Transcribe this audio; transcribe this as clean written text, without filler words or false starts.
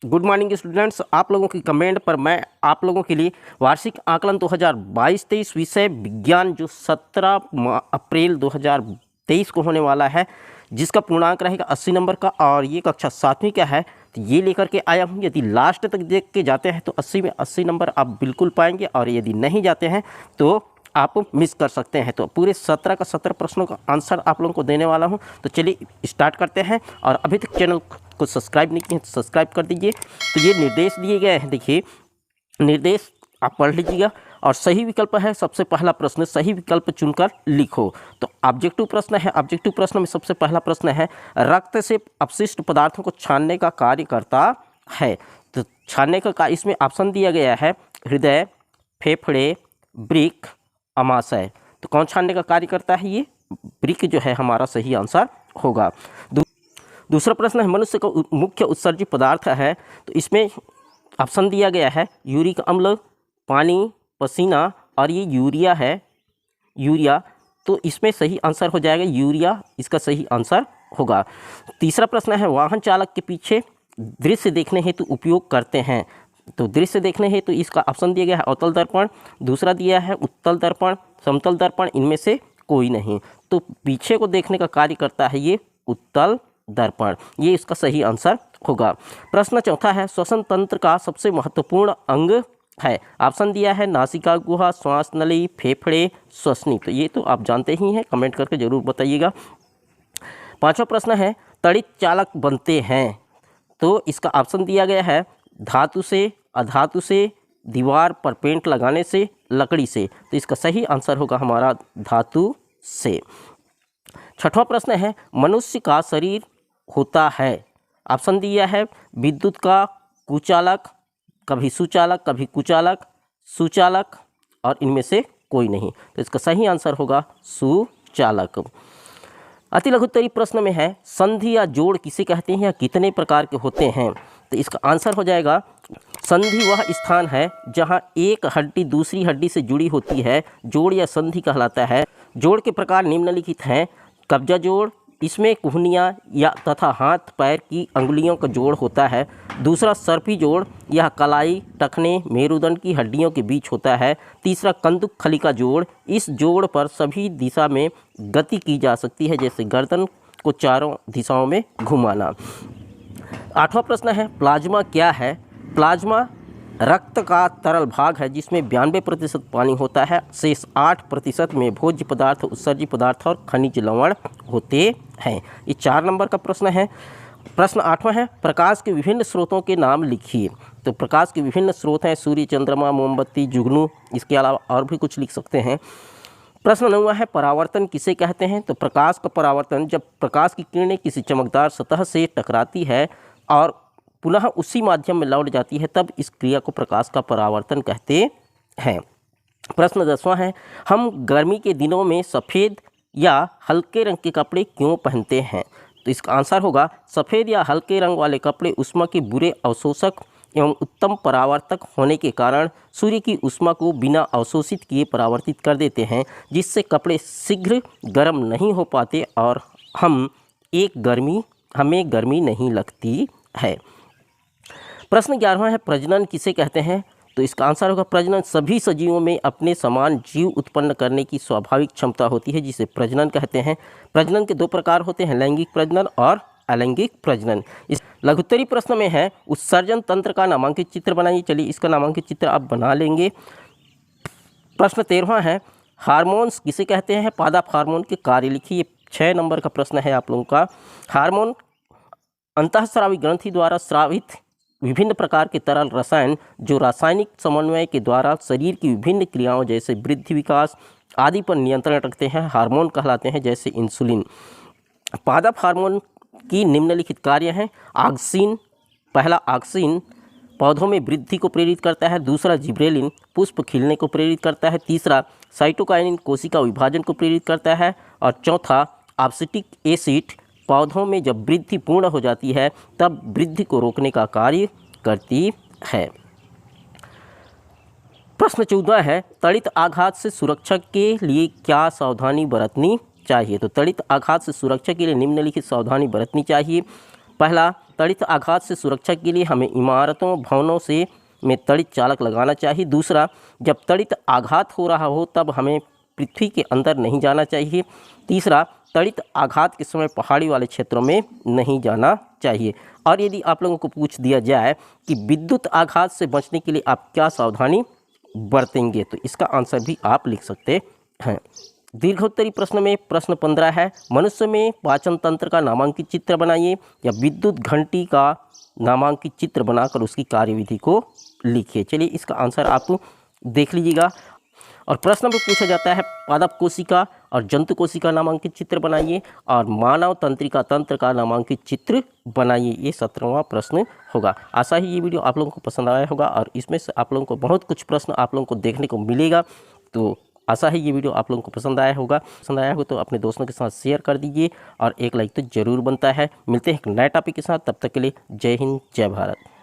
Good morning students. आप लोगों की कमेंट पर मैं आप लोगों के लिए वार्षिक आकलन 2022-23 विषय विज्ञान जो 17 अप्रैल 2023 को होने वाला है, जिसका पूर्णांक रहेगा 80 नंबर का और ये कक्षा 7वीं का है, तो ये लेकर के आया हूँ। यदि लास्ट तक देख के जाते हैं तो 80 में 80 नंबर आप बिल्कुल पाएंगे और यदि नहीं जाते हैं तो आप मिस कर सकते हैं। तो पूरे 17 का 17 प्रश्नों का आंसर आप लोगों को देने वाला हूं। तो चलिए स्टार्ट करते हैं। और अभी तक चैनल को सब्सक्राइब नहीं किए तो सब्सक्राइब कर दीजिए। तो ये निर्देश दिए गए हैं, देखिए निर्देश आप पढ़ लीजिएगा। और सही विकल्प है, सबसे पहला प्रश्न सही विकल्प चुनकर लिखो। तो ऑब्जेक्टिव प्रश्न है। ऑब्जेक्टिव प्रश्न में सबसे पहला प्रश्न है, रक्त से अपशिष्ट पदार्थों को छानने का कार्य करता है। तो छानने का कार्य, इसमें ऑप्शन दिया गया है हृदय, फेफड़े, वृक्क, अमाशय। तो कौन छानने का कार्य करता है? ये वृक्क जो है हमारा सही आंसर होगा। दूसरा प्रश्न है, मनुष्य का मुख्य उत्सर्जित पदार्थ है। तो इसमें ऑप्शन दिया गया है यूरिक अम्ल, पानी, पसीना और ये यूरिया है, यूरिया। तो इसमें सही आंसर हो जाएगा यूरिया, इसका सही आंसर होगा। तीसरा प्रश्न है, वाहन चालक के पीछे दृश्य देखने हेतु उपयोग करते हैं। तो दृश्य देखने हेतु इसका ऑप्शन दिया गया है अवतल दर्पण, दूसरा दिया है उत्तल दर्पण, समतल दर्पण, इनमें से कोई नहीं। तो पीछे को देखने का कार्य करता है ये उत्तल दर्पण, ये इसका सही आंसर होगा। प्रश्न चौथा है, श्वसन तंत्र का सबसे महत्वपूर्ण अंग है। ऑप्शन दिया है नासिका गुहा, श्वास नली, फेफड़े, श्वसनी। तो ये तो आप जानते ही हैं, कमेंट करके जरूर बताइएगा। पांचवा प्रश्न है, तड़ित चालक बनते हैं। तो इसका ऑप्शन दिया गया है धातु से, अधातु से, दीवार पर पेंट लगाने से, लकड़ी से। तो इसका सही आंसर होगा हमारा धातु से। छठवां प्रश्न है, मनुष्य का शरीर होता है। ऑप्शन दिया है विद्युत का कुचालक, कभी सुचालक, कभी कुचालक, सुचालक और इनमें से कोई नहीं। तो इसका सही आंसर होगा सुचालक। अति लघुत्तरी प्रश्न में है, संधि या जोड़ किसे कहते हैं या कितने प्रकार के होते हैं? तो इसका आंसर हो जाएगा संधि वह स्थान है जहां एक हड्डी दूसरी हड्डी से जुड़ी होती है, जोड़ या संधि कहलाता है। जोड़ के प्रकार निम्नलिखित हैं, कब्जा जोड़, इसमें कुहनियाँ या तथा हाथ पैर की अंगुलियों का जोड़ होता है। दूसरा सर्पी जोड़, यह कलाई, टखने, मेरुदंड की हड्डियों के बीच होता है। तीसरा कंदुक खली का जोड़, इस जोड़ पर सभी दिशा में गति की जा सकती है, जैसे गर्दन को चारों दिशाओं में घुमाना। आठवां प्रश्न है, प्लाज्मा क्या है? प्लाज्मा रक्त का तरल भाग है जिसमें 92% पानी होता है, शेष 8% में भोज्य पदार्थ, उत्सर्जित पदार्थ और खनिज लवण होते हैं। ये 4 नंबर का प्रश्न है। प्रश्न 8वां है, प्रकाश के विभिन्न स्रोतों के नाम लिखिए। तो प्रकाश के विभिन्न स्रोत हैं सूर्य, चंद्रमा, मोमबत्ती, जुगनू, इसके अलावा और भी कुछ लिख सकते हैं। प्रश्न 9वां है, परावर्तन किसे कहते हैं? तो प्रकाश का परावर्तन, जब प्रकाश की किरणें किसी चमकदार सतह से टकराती है और पुनः उसी माध्यम में लौट जाती है, तब इस क्रिया को प्रकाश का परावर्तन कहते हैं। प्रश्न 10वां है, हम गर्मी के दिनों में सफ़ेद या हल्के रंग के कपड़े क्यों पहनते हैं? तो इसका आंसर होगा सफ़ेद या हल्के रंग वाले कपड़े उष्मा के बुरे अवशोषक एवं उत्तम परावर्तक होने के कारण सूर्य की उष्मा को बिना अवशोषित किए परावर्तित कर देते हैं, जिससे कपड़े शीघ्र गर्म नहीं हो पाते और हमें गर्मी नहीं लगती है। प्रश्न 11वां है, प्रजनन किसे कहते हैं? तो इसका आंसर होगा प्रजनन सभी सजीवों में अपने समान जीव उत्पन्न करने की स्वाभाविक क्षमता होती है, जिसे प्रजनन कहते हैं। प्रजनन के 2 प्रकार होते हैं, लैंगिक प्रजनन और अलैंगिक प्रजनन। इस लघुत्तरी प्रश्न में है, उत्सर्जन तंत्र का नामांकित चित्र बनाइए। चलिए इसका नामांकित चित्र आप बना लेंगे। प्रश्न 13वां है, हार्मोन्स किसे कहते हैं? पादप हार्मोन के कार्य लिखिए। 6 नंबर का प्रश्न है आप लोगों का। हार्मोन अंतःस्रावी ग्रंथि द्वारा स्रावित विभिन्न प्रकार के तरल रसायन जो रासायनिक समन्वय के द्वारा शरीर की विभिन्न क्रियाओं जैसे वृद्धि, विकास आदि पर नियंत्रण रखते हैं, हार्मोन कहलाते हैं, जैसे इंसुलिन। पादप हार्मोन की निम्नलिखित कार्य हैं। ऑक्सिन, पहला ऑक्सिन पौधों में वृद्धि को प्रेरित करता है। दूसरा जिब्रेलिन पुष्प खिलने को प्रेरित करता है। तीसरा साइटोकाइनिन कोशिका विभाजन को प्रेरित करता है। और चौथा ऑब्सिटिक एसिड पौधों में जब वृद्धि पूर्ण हो जाती है तब वृद्धि को रोकने का कार्य करती है। प्रश्न 14 है, तड़ित आघात से सुरक्षा के लिए क्या सावधानी बरतनी चाहिए? तो तड़ित आघात से सुरक्षा के लिए निम्नलिखित सावधानी बरतनी चाहिए। पहला, तड़ित आघात से सुरक्षा के लिए हमें इमारतों भवनों से में तड़ित चालक लगाना चाहिए। दूसरा, जब तड़ित आघात हो रहा हो तब हमें पृथ्वी के अंदर नहीं जाना चाहिए। तीसरा, तड़ित आघात के समय पहाड़ी वाले क्षेत्रों में नहीं जाना चाहिए। और यदि आप लोगों को पूछ दिया जाए कि विद्युत आघात से बचने के लिए आप क्या सावधानी बरतेंगे, तो इसका आंसर भी आप लिख सकते हैं। दीर्घोत्तरी प्रश्न में प्रश्न 15 है, मनुष्य में पाचन तंत्र का नामांकित चित्र बनाइए या विद्युत घंटी का नामांकित चित्र बनाकर उसकी कार्यविधि को लिखिए। चलिए इसका आंसर आप देख लीजिएगा। और प्रश्न में पूछा जाता है पादप कोशिका और जंतु कोशिका नामांकित चित्र बनाइए और मानव तंत्रिका तंत्र का नामांकित चित्र बनाइए। ये 17वां प्रश्न होगा। आशा ही ये वीडियो आप लोगों को पसंद आया होगा और इसमें से आप लोगों को बहुत कुछ प्रश्न आप लोगों को देखने को मिलेगा। तो आशा है ये वीडियो आप लोगों को पसंद आया होगा। पसंद आया हो तो अपने दोस्तों के साथ शेयर कर दीजिए और एक लाइक तो ज़रूर बनता है। मिलते हैं एक नए टॉपिक के साथ, तब तक के लिए जय हिंद जय भारत।